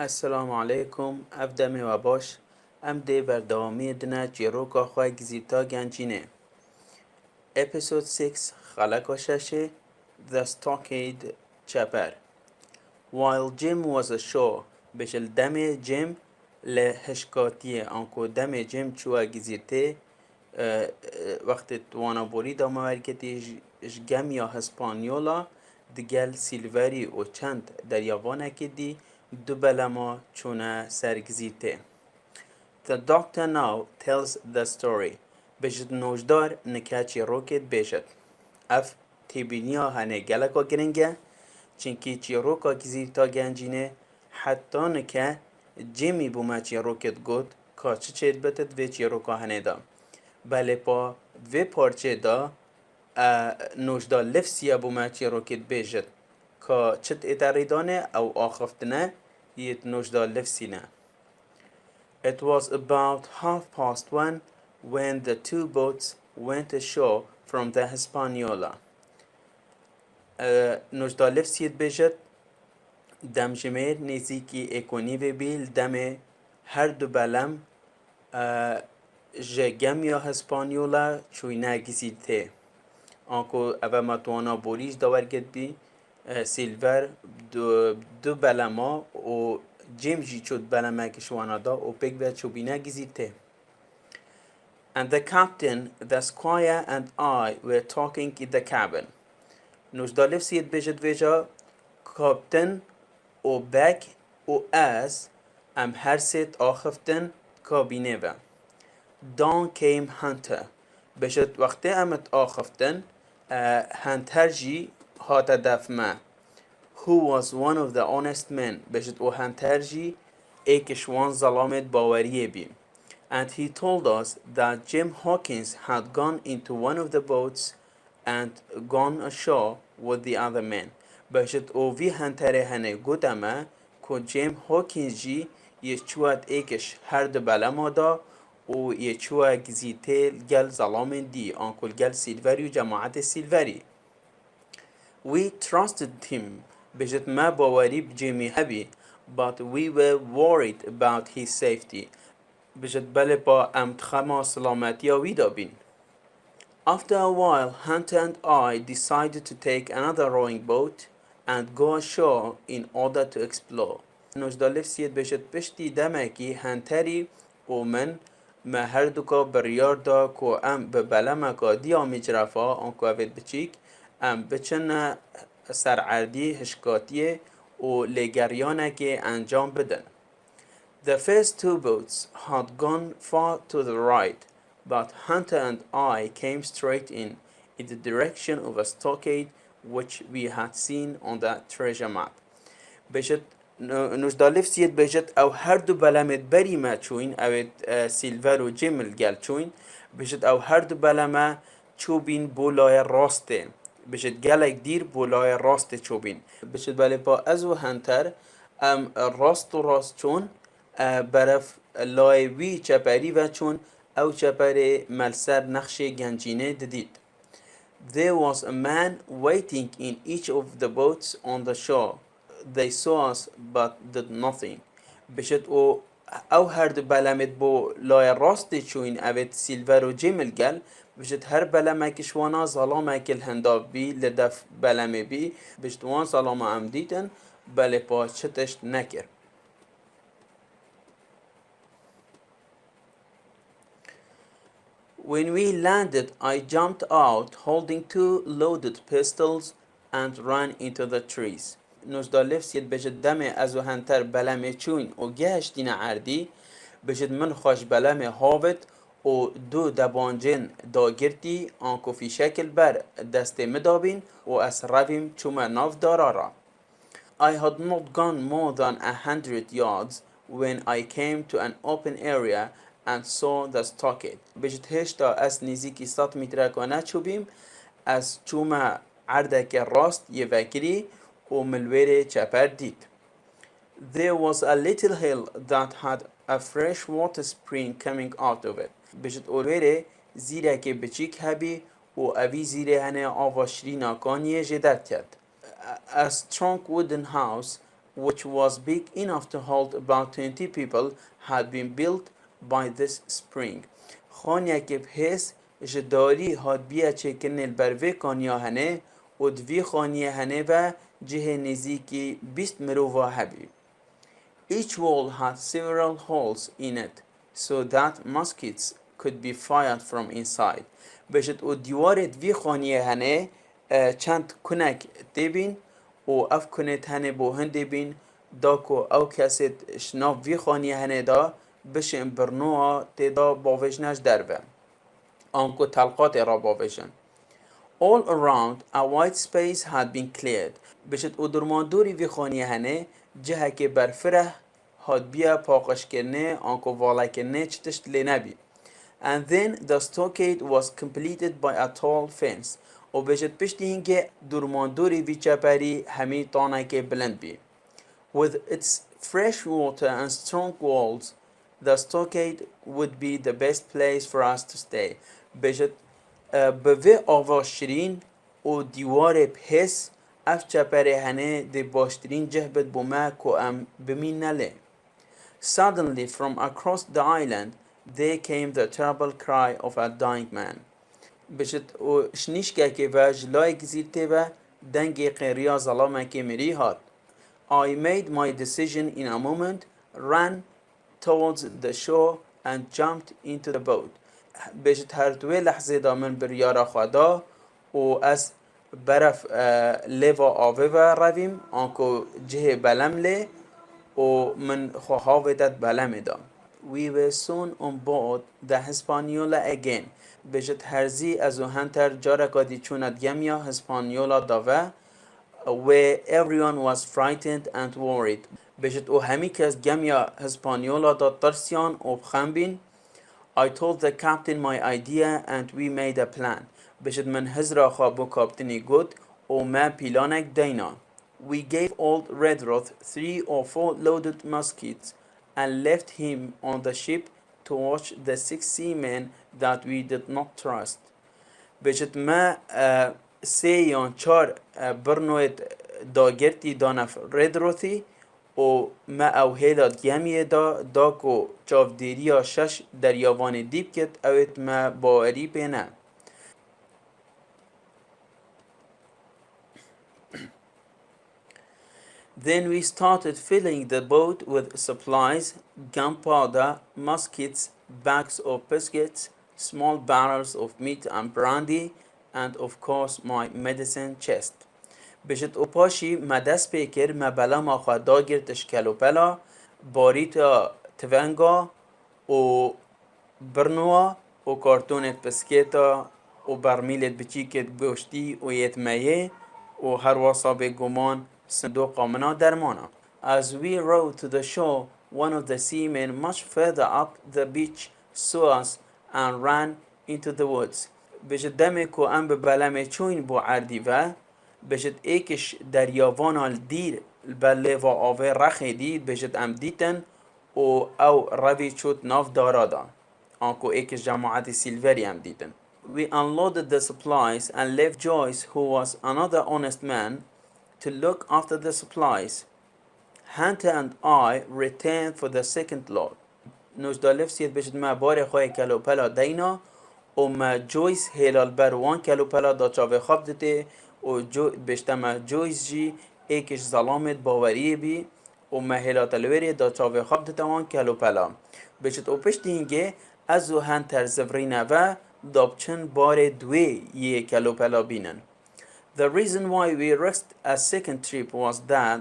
السلام علیکم افدم و باش ام دی بردوامی دنه جیروکا خواه گزیرتا گەنجینێ episode 6 خلقا ششه The Stockade chapter. While Jim was ashore بشل دم جim لهشکاتیه انکو دم جim چوه گزیرته وقت وانا بوری دا مورکتی جگم یا هسپانیولا دگەل سیلوری و چند دریاوانه که دی دو بلما چونه سرگزیرته. The doctor now tells the story. بجد نوشدار نکاچی روکت بجد. اف تیبینیا هنه گلکا گرنگه چنکی چی روکا گزیرتا گەنجینێ حتی نکه جیمی بومه چی روکت گود که چه چید بتد وی چی روکا هنه دا. بله پا وی پارچه دا نوشدا لفسیه بومه چی روکت بجد که چت اتریدانه او آخفتنه یت نوشدا لفسینه. It was about 1:30 when the two boats went ashore from the Hispaniola. نوشدا لفسیت بجد دم جمیر نزیکی اکونی بیل دم هر دو بلم جگم یا هسپانیولا چوی نگزیده آنکو اوه متوانا بولیج داورگد بی سیلور دو بلما و جیم جی چود بلمه کشوانا دا و پک و چوبینه گزیده. And the captain, the squire and I were talking in the cabin. نوشدا لفسیت بجد ویجا کاپتن و بک و از ام هر ست آخفتن کابینه و Dawn came hunter. بجد وقتی امت آخفتن هنتر جی هات دفمه who was one of the honest men. بجد و هنتر جی ایکشوان ظلامت باوریه بی. And he told us that Jim Hawkins had gone into one of the boats and gone ashore with the other men. بجد او وی هنتره هنه گودمه که جیم هاکینز جی یه چوات ایکش هر دو بلما دا و یه چوه گزیته گل ظلام دی آنکل گل سیلوری و جماعت سیلوری. We trusted him. بجد ما باوری بجیمی هبی but we were worried about his safety. بجد بله با امتخما سلامتی وی دابین. After a while, Hunter and I decided to take another rowing boat and go ashore in order to explore. نوشدا لفسیت بجد پشتی دمکی هنتری و من ما هر دوکا بریار دا که ام به بلمکا دیا مجرفا آنکو اوید بچیک ام بچن سرعردی هشکاتیه و لگریانه که انجام بدن. The first two boats had gone far to the right, but Hunter and I came straight in the direction of a stockade which we had seen on the treasure map. بجد نوشدا لفسیت بجد او هر دو بلمت بری ما چوین اوید سیلور و جمل گل چوین بجد او هر دو بلمه چوبین بولای راسته بجد گلک دیر بولای راسته چوبین بجد بله با از و هنتر ام راست و راست چون برف لای وی چپری و چون او چپری ملسر نقش گەنجینێ ددید. There was a man waiting in each of the boats on the shore. They saw us but did nothing. بشد او هر دو بلمت بو لای راست چوین اوید سیلور و جمل گل بشد هر بلمه کشوانا ظلامه کل هنداب بی لدف بلمه بی بشد وان ظلامه ام دیدن بله پا چتشت نکر. When we landed, I jumped out holding two loaded pistols and ran into the trees. نوشدا لفسیت بجد دم از و هنتر بلمه چون و گشتین عردی بجد من خوش بلمه هاوت و دو دبانجن داگرتی آنکو فی شکل بر دست مدابین و از رویم چوم ناف دارارا. I had not gone more than 100 yards when I came to an open area and saw the stockade. بجد هشتا از نزیکی 100 متر کنه چوبیم از چوم عردک راست یه وکری و ملویر چپر دید. There was a little hill that had a fresh water spring coming out of it. بجد اولویر زیره که بچیک هبی و اوی زیره هنه آواشری ناکانیه جدت کرد. A strong wooden house which was big enough to hold about 20 people, had been built by this spring. خانیه بحث جداری هاد بیا چکن البروه کانیا هنه و دوی خانیه هنه و جه نزیکی 20 مروفا هبی. Each wall had several holes in it so that muskets could be fired from inside. بجد و دیوار دوی خانیه هنه چند کنک دبین و اف کنت هنه بو هنده بین دا کو او کسید شناف وی خانیه هنه دا بشن برنوها تدا باوشنش دربه آنکو تلقات را باوشن. All around a wide space had been cleared. بشد او درماندوری وی خانیه هنه جهه که برفره هاد بیا پاقش کرنه آنکو والا کرنه چتشت لنبی. And then the stockade was completed by a tall fence. و بجد پشتی اینکه درماندوری وی چپری همی تانه که بلند بی. With its fresh water and strong walls, the stockade would be the best place for us to stay. بجد به آوا شیرین و دیوار پس اف چپری هنه دی باشترین جهبت بومه که ام بمین نله. Suddenly from across the island there came the terrible cry of a dying man. بشت و شنیشکه که و جلای گزیرته و دنگ قیریا ظلامه که مری هات. I made my decision in a moment, ran towards the shore and jumped into the boat. بشت هر دوی لحظه دا من بریارا خوادا و از برف لیوا آوه و رویم آنکو جه بلم لی و من خواهاوه داد بلم دا. We were soon on board the Hispaniola again. بجت هرزی از و هنتر جارکادی چوند گمیا هسپانیولا داوه where everyone was frightened and worried. بجت او همی کس گمیا هسپانیولا دا ترسیان و بخنبین. I told the captain my idea and we made a plan. بجت من هزرا خوابو کاپتنی گود و ما پیلانک دینا. We gave old Redruth 3 or 4 loaded muskets and left him on the ship to watch the 6 seamen that we did not trust. بجت ما سه یا چار برنویت داگرتی دانف ردروثی و ما او هیدا گمیه دا کو چاودیریا 6 دریاوان دیب کت اویت ما باوری بینه. Then we started filling the boat with supplies, gunpowder, muskets, bags of biscuits, small barrels of meat and brandy, and of course my medicine chest. بجد اوپاشی مدست پیکر مبلا ما خواه دا گرتش کلو پلا باریتا تونگا و برنوا و کارتونت بسکیتا و برمیلت بچیکت بوشتی و یتمایه و هر واسا گمان صندوق منا درمانا. As we rowed to the shore, one of the seamen much further up the beach saw us and ran into the woods. بجد دمه کو ام به بلمه چوین بو عردی و بجد ایکش دریاوان دیر بله و آوه رخی دید بجد ام دیتن او روی چوت ناف دارادا آنکو ایکش جماعت سیلوری ام دیتن. We unloaded the supplies and left Joyce, who was another honest man, to look after the supplies. Hunter and I returned for the second load. نوزدالف سید بجد ما بار خواه کلو پلا دینا و ما جویس هلال بروان کلو پلا دا چاوه خواب دته و بشتما جویس جی ایکش ظلامت باوریه بی و ما هلال تلوری دا چاوه خواب دته وان کلو پلا بجد او پشت اینگه از و هنتر زفرینه و دابچن بار دوی یه کلو پلا بینن. The reason why we risked a second trip was that,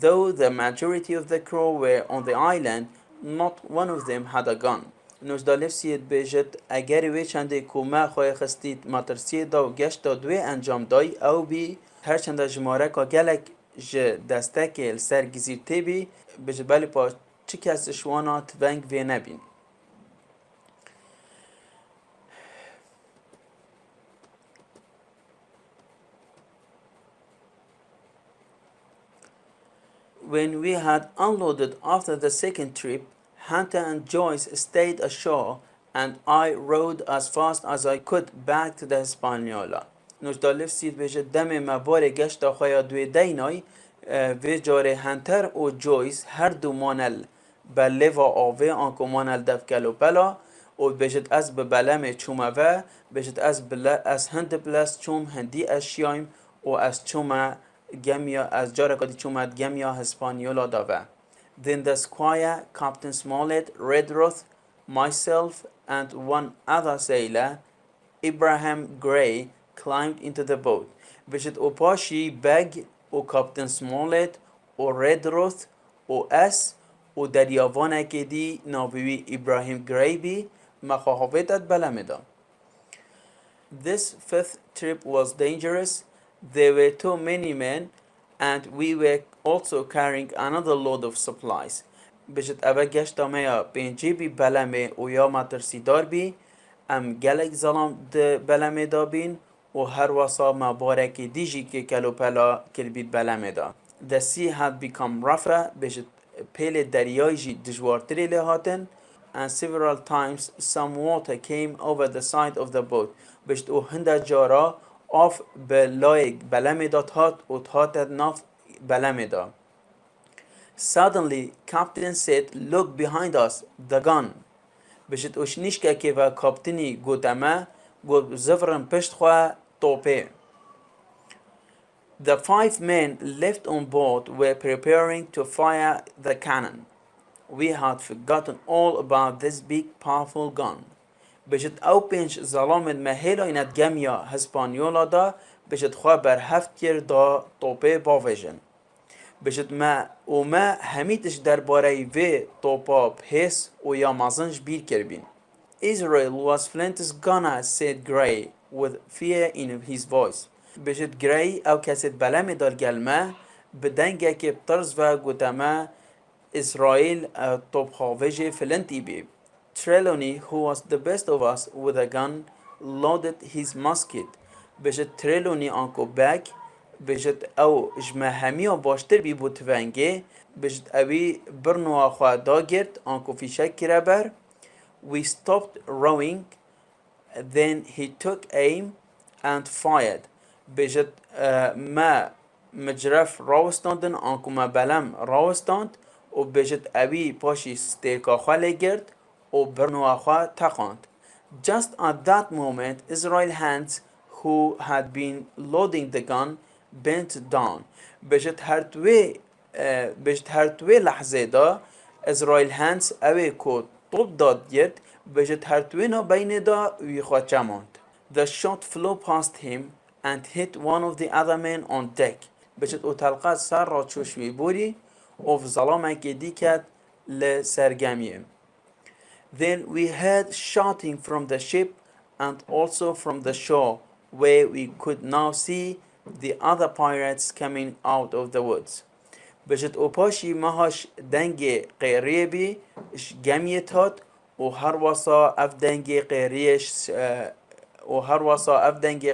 though the majority of the crew were on the island, not one of them had a gun. نوزدالف سید بجد اگر وی چنده کومه خواه خستید ماترسیه دا و گشت دا دوی انجام دای او بی هر چنده جماره که گلک دسته که سر گزیرته بی بجد بلی پا چی کس شوانا تونگ وی نبین. When we had unloaded after the second trip, Hunter and Joyce stayed ashore and I rowed as fast as I could back to the Hispaniola. نوزدالف سید بجد دم مبار گشت خواه دوی دینای و جاره هنتر و جویس هر دو مانل بله و آوه آنکو مانل دفکل و بلا و بجد از به بلم چومه و بجد از هند بلس چوم هندی اشیایم و از چومه گمیا از جاره کدی چومه گمیا هسپانیولا داوه. Then the squire, Captain Smollett, Redruth, myself, and one other sailor, Abraham Gray, climbed into the boat. بجد او پاشی بگ او کاپتن سمولت او ردروث او اس او دریاوانه که دی ناوی ابراهیم گری بی مخواهویتت بلمدا. This fifth trip was dangerous. There were too many men and we were also carrying another load of supplies. بجد اوه گشت آمیا پینجی بی بلمه او یا مترسیدار بی ام گلک ظلام ده بلمه دا بین و هر واسا مبارک دیجی که کلو پلا کل بید بلمه دا. The sea had become rougher. بجد پیل دریای جی دجوارتری لهاتن and several times some water came over the side of the boat. بجد او هنده جارا آف به لای بلمه دا تهات و تهات ناف بلمه دا. Suddenly, Captain said, "Look behind us, the gun." بجد اوش نیشکه که و کاپتنی گوتمه گو زفرن پشت خواه توپه. The 5 men left on board were preparing to fire the cannon. We had forgotten all about this big powerful gun. بجد او پنج ظلامت مهیلا اینت گمیا هسپانیولا دا بجد خواه بر هفت کر دا توپه باویجن. بجد ما همیتش درباره و توپا پس و یا مازنج بیر کربین. Israel was Flint's gunner, said Gray with fear in his voice. بجد Gray او کسید بلمه دار گلمه بدنگه که بطرز و گوتمه اسرائیل توپ خواهج فلنتی بی. Trelawney, who was the best of us with a gun, loaded his musket. بجد Trelawney آنکو بگ بجد او جمع همیا باشتر بی بود ونگه بجد اوی برنوا خواه دا گرد آنکو فیشک کرا بر. We stopped rowing, then he took aim and fired. بجد ما مجرف راوستاندن آنکو ما بلم راوستاند و بجد اوی پاشی ستیکا خواه لگرد و برنوا خواه تخاند. Just at that moment, Israel's hands, who had been loading the gun, bent down. بجد هر توی لحظه دا اسرائیل هنس اوی که طب داد گرد بجد هر توی نا بین دا وی خواه چماند. The shot flew past him and hit one of the other men on deck. بجد او تلقات سر را چوشوی بوری او ظلامه که دی کد لسرگمیه. Then we heard shouting from the ship and also from the shore where we could now see the other pirates coming out of the woods. بجد او پاشی ماهاش دنگ قیریه بی گمیت هات و هر واسا اف دنگ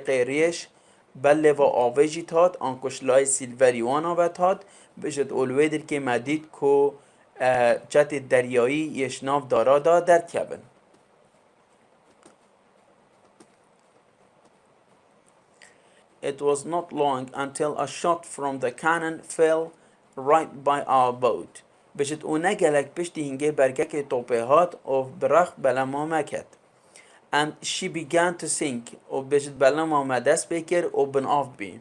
قیریش بله و آویجی تات آنکش لای سیلوری وانا و تات بجد اولوی در که مدید که جت دریایی یشناف دارا دا در کبن. It was not long until a shot from the cannon fell right by our boat. بجد او نگلک پشتی هنگه برگه که توپه هات و برخ بلما مکد. And she began to sink و بجد بلما مدست بکر و بن آف بی.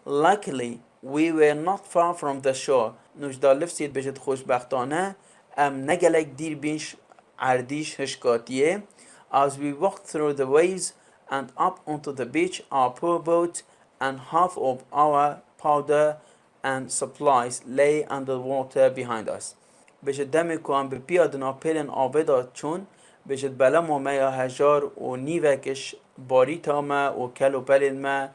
Luckily, we were not far from the shore. نجدا لفسید بجد خوشبختانه نگلک دیر بینش عردیش هشکاتیه. As we walked through the waves and up onto the beach, our poor boat and half of our powder and supplies lay under water behind us. بجد دمی که هم بپیادنا پیلن آویدا چون بجد بلما میا هجار و نیوکش باریتا ما و کل و پلن ما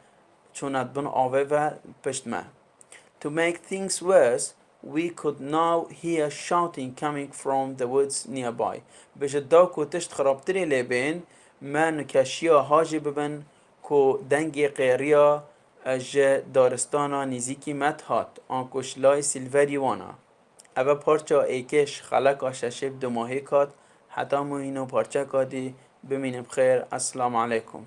چوند بن آوه و پشت ما. To make things worse, we could now hear shouting coming from the woods nearby. بجد دا که تشت خرابتری لبین ما نکشیا حاجی ببن که دنگ قیریا اج دارستانا نیزیکی مت هات آنکش لای سیلوری وانا. اوه پارچا ایکش خلق آششب 2 ماهی کات حتی ما اینو پارچه کادی بمینم خیر. السلام علیکم.